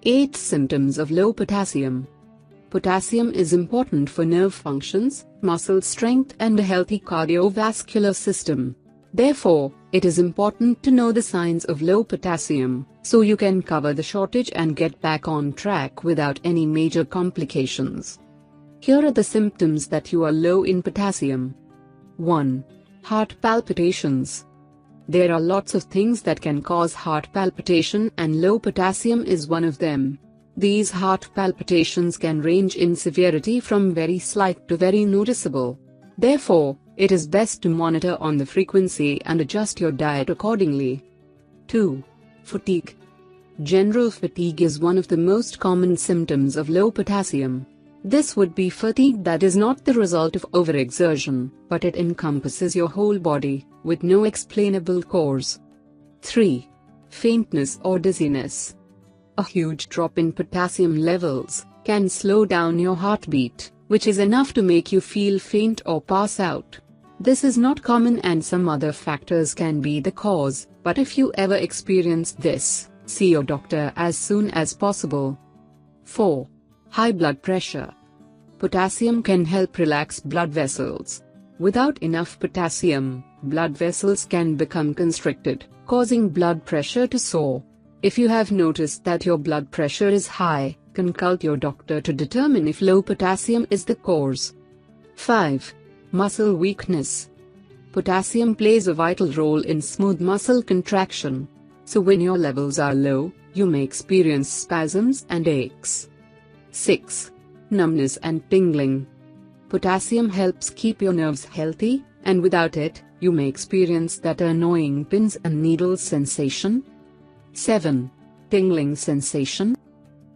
8 Symptoms of low potassium. Potassium is important for nerve functions, muscle strength and a healthy cardiovascular system. Therefore, it is important to know the signs of low potassium, so you can cover the shortage and get back on track without any major complications. Here are the symptoms that you are low in potassium. 1. Heart palpitations. There are lots of things that can cause heart palpitation and low potassium is one of them. These heart palpitations can range in severity from very slight to very noticeable. Therefore, it is best to monitor on the frequency and adjust your diet accordingly. 2. Fatigue. General fatigue is one of the most common symptoms of low potassium. This would be fatigue that is not the result of overexertion, but it encompasses your whole body, with no explainable cause. 3. Faintness or dizziness. A huge drop in potassium levels can slow down your heartbeat, which is enough to make you feel faint or pass out. This is not common and some other factors can be the cause, but if you ever experience this, see your doctor as soon as possible. 4. High blood pressure. Potassium can help relax blood vessels. Without enough potassium, blood vessels can become constricted, causing blood pressure to soar. If you have noticed that your blood pressure is high, consult your doctor to determine if low potassium is the cause. 5. Muscle weakness. Potassium plays a vital role in smooth muscle contraction. So when your levels are low, you may experience spasms and aches. 6. Numbness and tingling. Potassium helps keep your nerves healthy, and without it, you may experience that annoying pins and needles sensation. 7. Tingling sensation.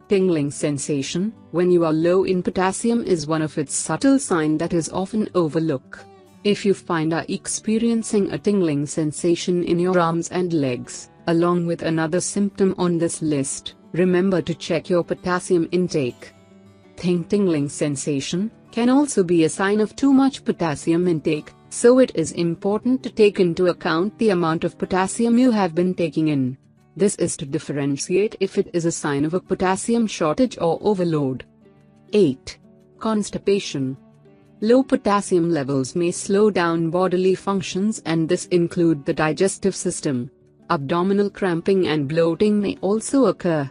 Tingling sensation, when you are low in potassium, is one of its subtle signs that is often overlooked. If you find are experiencing a tingling sensation in your arms and legs, along with another symptom on this list, remember to check your potassium intake. Tingling sensation can also be a sign of too much potassium intake, so it is important to take into account the amount of potassium you have been taking in. This is to differentiate if it is a sign of a potassium shortage or overload. 8. Constipation. Low potassium levels may slow down bodily functions, and this include the digestive system. Abdominal cramping and bloating may also occur,